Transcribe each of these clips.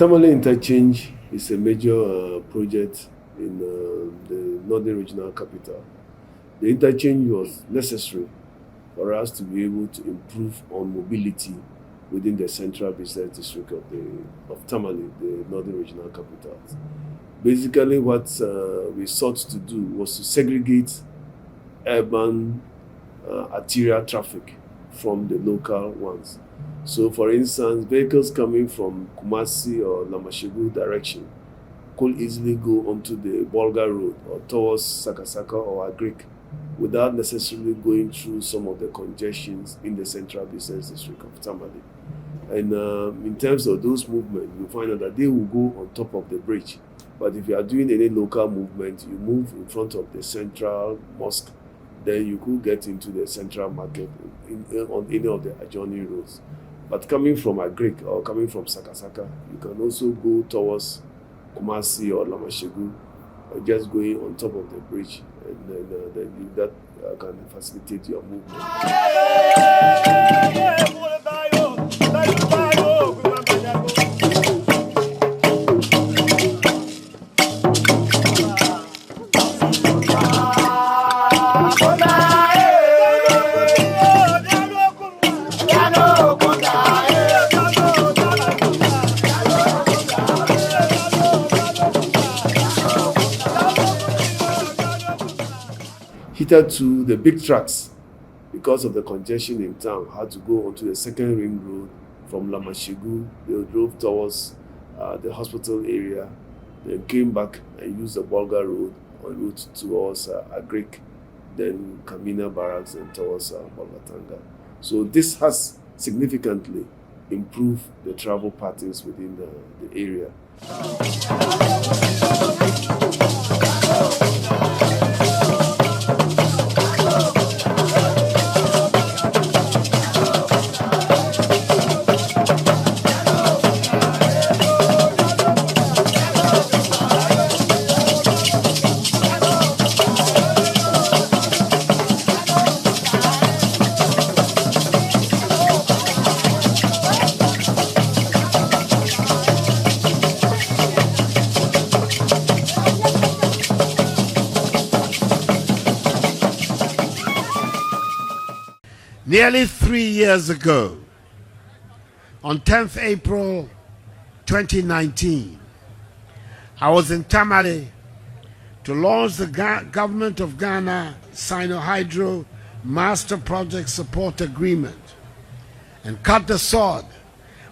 Tamale Interchange is a major project in the northern regional capital. The interchange was necessary for us to be able to improve on mobility within the central business district of Tamale, the northern regional capital. Basically, what we sought to do was to segregate urban arterial traffic from the local ones. So, for instance, vehicles coming from Kumasi or Lamashegu direction could easily go onto the Bolga Road or towards Sakasaka or Agric without necessarily going through some of the congestions in the central business district of Tamale. And in terms of those movements, you find out that they will go on top of the bridge. But if you are doing any local movement, you move in front of the central mosque, then you could get into the central market on any of the adjoining roads. But coming from Agric or coming from Sakasaka, you can also go towards Kumasi or Lamashegu, or just going on top of the bridge, and then that can facilitate your movement. Hitherto, the big trucks, because of the congestion in town, had to go onto the second ring road from Lamashegu. They drove towards the hospital area, then came back and used the Bolga Road en route towards Agric, then Kamina Barracks and towards Bolgatanga. So this has significantly improved the travel patterns within the area. Nearly 3 years ago, on 10th April 2019, I was in Tamale to launch the Government of Ghana Sino-Hydro Master Project Support Agreement and cut the sword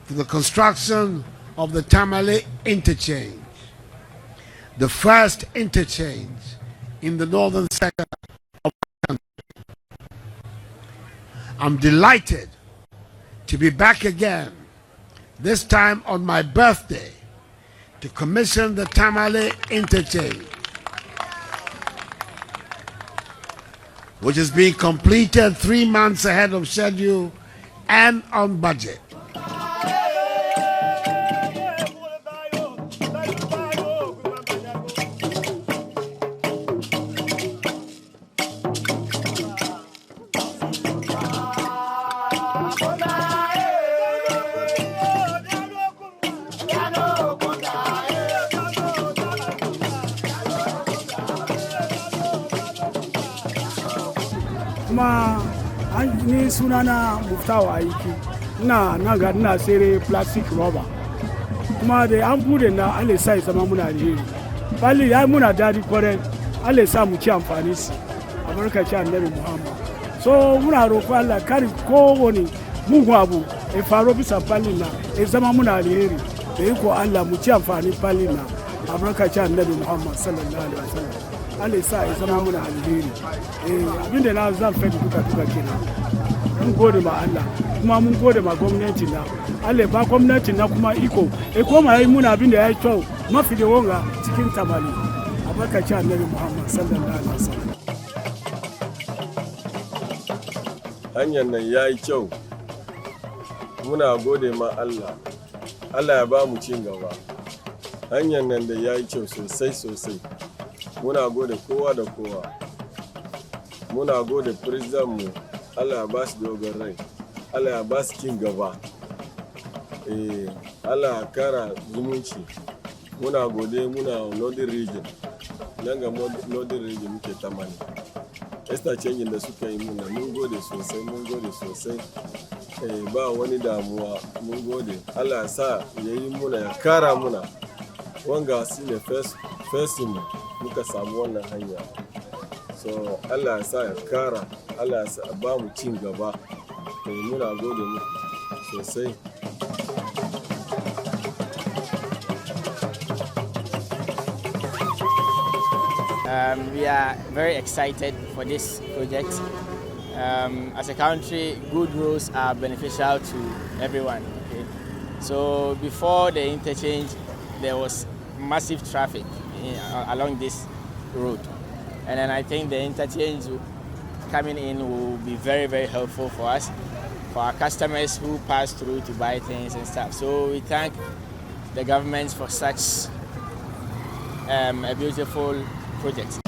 for the construction of the Tamale Interchange, the first interchange in the northern sector of the country. I'm delighted to be back again, this time on my birthday, to commission the Tamale Interchange, which is being completed 3 months ahead of schedule and on budget. Kuma ni sunana Muftawa aiki ina sere plastic rubber kuma da an bude na Allah sai zama muna alheri bali ya muna dadi kwarai Allah sa mu ci amfani su a barkaci Annabi Muhammad so muna roƙo Allah kar kowane mugun abu ya faro bisa bali na ya zama muna alheri da yi ko Allah mu ci amfani bali na a barkaci Annabi Muhammad sallallahu alaihi wasallam Allah sa ya zama muna alheri abinda na zan faɗi duka kenan mun gode ma Allah kuma mun gode ma gwamnati na Allah ba gwamnati na kuma iko koma yayi muna abinda yayi kyau mafi da wonga cikin Tamale a barkaci Annabi Muhammad sallallahu alaihi wasallam. Hanyar nan yayi kyau, muna gode ma Allah, Allah ya ba mu cin gaba. Hanyar nan da yayi kyau sosai. Muna gode kowa da kowa. Muna gode president mu, Allah ya ba su dogon rai, Allah ya ba su cin gaba. Allah ya kara zumunci. Muna gode muna Northern Region. Nan ga Northern Region muke Tamale. Interchange da suka yi muna mun gode sosai. Ba wani damuwa mun gode. Allah ya sa ya yi muna ya kara muna. Wanga shi ne first muka samu wannan hanya. So Allah ya sa ya kara, Allah ya sa ba mu cin gaba. Muna gode muku sosai. We are very excited for this project. As a country, good roads are beneficial to everyone. Okay? So before the interchange, there was massive traffic along this road. And then I think the interchange coming in will be very, very helpful for us, for our customers who pass through to buy things and stuff. So we thank the government for such a beautiful project.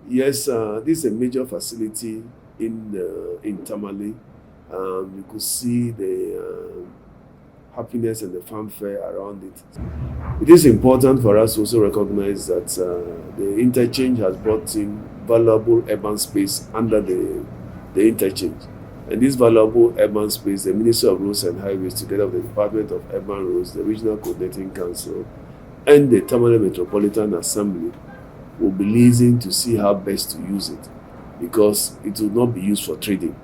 Yes, this is a major facility in Tamale. You could see the happiness and the fanfare around it. It is important for us to also recognize that the interchange has brought in valuable urban space under the interchange. And this valuable urban space, the Ministry of Roads and Highways, together with the Department of Urban Roads, the Regional Coordinating Council, and the Tamale Metropolitan Assembly, will be listening to see how best to use it, because it will not be used for trading.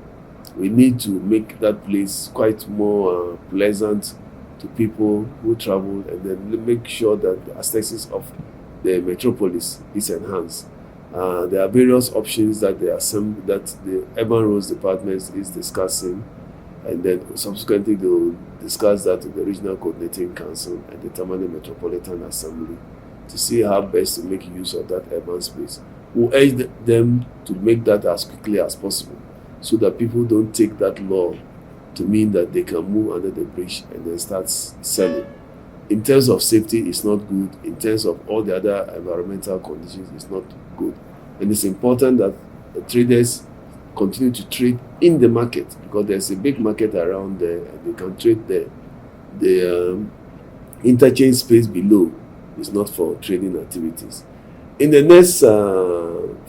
We need to make that place quite more pleasant to people who travel, and then make sure that the aesthetics of the metropolis is enhanced. There are various options that the Urban Roads Department is discussing, and then subsequently they will discuss that with the Regional Coordinating Council and the Tamale Metropolitan Assembly to see how best to make use of that urban space. We'll urge them to make that as quickly as possible, so that people don't take that law to mean that they can move under the bridge and then start selling. In terms of safety, it's not good. In terms of all the other environmental conditions, it's not good. And it's important that the traders continue to trade in the market, because there's a big market around there and they can trade there. The interchange space below is not for trading activities. In the next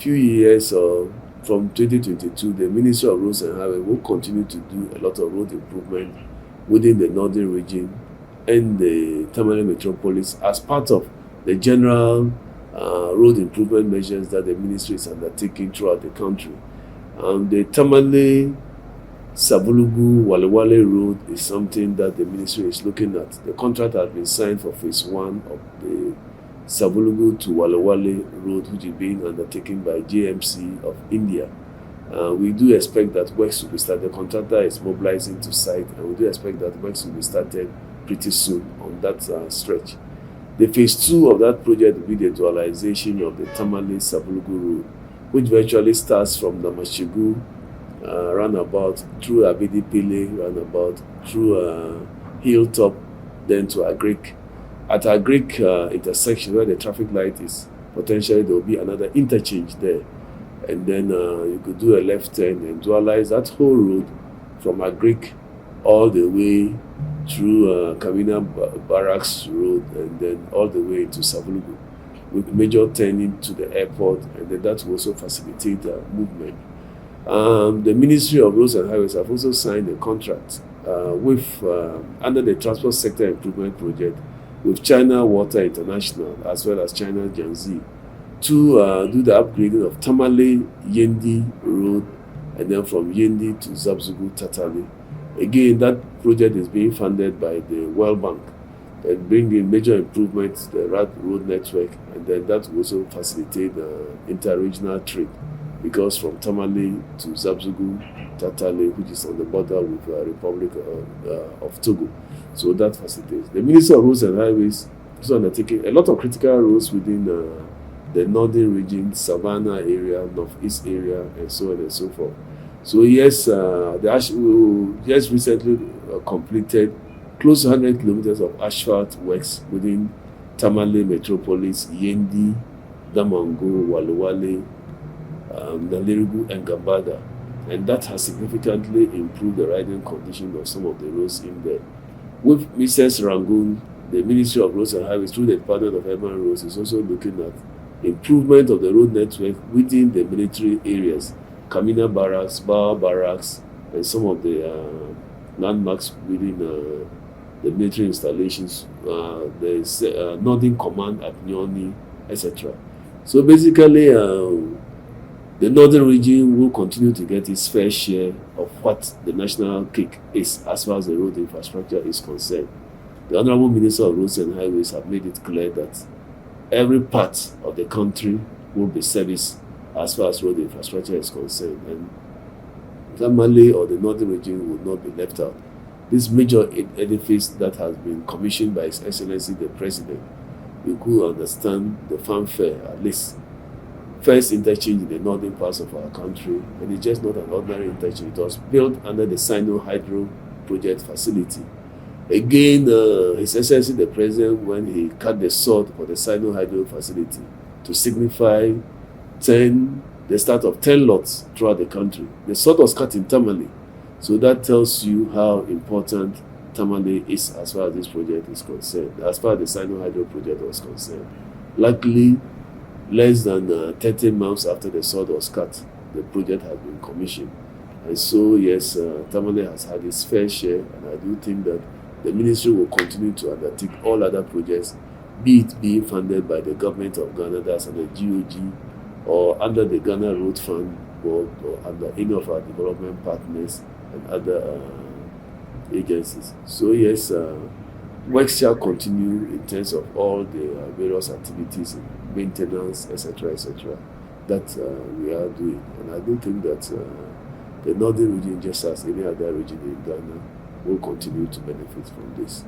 few years, from 2022, the Ministry of Roads and Highways will continue to do a lot of road improvement within the Northern region and the Tamale metropolis as part of the general road improvement measures that the ministry is undertaking throughout the country. The Tamale Sabulugu Walewale Road is something that the ministry is looking at. The contract has been signed for phase 1 of the Sabulugu to Walewale Road, which is being undertaken by JMC of India. We do expect that works will be started. The contractor is mobilizing to site, and we do expect that works will be started pretty soon on that stretch. The phase 2 of that project will be the dualization of the Tamale Sabulugu Road, which virtually starts from the Mashigu roundabout through Abedi Pele roundabout through Hilltop, then to Agric. At Agric intersection where the traffic light is, potentially there will be another interchange there, and then you could do a left turn and dualize that whole road from Agric all the way through Kamina Barracks Road, and then all the way to Sabulugu, with major turning to the airport, and then that will also facilitate movement. The Ministry of Roads and Highways have also signed a contract with under the Transport Sector Improvement Project with China Water International as well as China Jiangxi to do the upgrading of Tamale Yendi Road, and then from Yendi to Zabzugu Tatale. Again, that project is being funded by the World Bank and bring in major improvements to the road network, and then that will also facilitate inter-regional trade, because from Tamale to Zabzugu Tatale, which is on the border with the Republic of Togo. So that facilitates. The Ministry of Roads and Highways is undertaking a lot of critical roads within the northern region, Savannah area, northeast area, and so on and so forth. So yes, we just recently completed close to 100 kilometers of asphalt works within Tamale Metropolis, Yendi, Damango, Walewale, Nalerigu, and Gambada. And that has significantly improved the riding condition of some of the roads in there. With Mrs. Rangoon, the Ministry of Roads and Highways, through the Department of Urban Roads, is also looking at improvement of the road network within the military areas, Kamina Barracks, Bawa Barracks, and some of the landmarks within the military installations, the Northern Command at Nyoni, etc. So basically, the northern region will continue to get its fair share of what the national cake is as far as the road infrastructure is concerned. The Honorable Minister of Roads and Highways have made it clear that every part of the country will be serviced as far as road infrastructure is concerned, and Tamale or the northern region will not be left out. This major edifice that has been commissioned by His Excellency the President, you could understand the fanfare, at least first interchange in the northern parts of our country, and it's just not an ordinary interchange. It was built under the Sino Hydro project facility. Again, His Excellency the President, when he cut the sod for the Sino Hydro facility to signify the start of 10 lots throughout the country, the sod was cut in Tamale. So that tells you how important Tamale is as far as this project is concerned, as far as the Sino Hydro project was concerned. Luckily, less than 30 months after the sod was cut, the project has been commissioned. And so, yes, Tamale has had its fair share, and I do think that the ministry will continue to undertake all other projects, be it being funded by the government of Ghana, that's under GOG, or under the Ghana Road Fund Board, or under any of our development partners and other agencies. So, yes, work shall continue in terms of all the various activities, maintenance, etc., that we are doing. And I do think that the northern region, just as any other region in Ghana, will continue to benefit from this.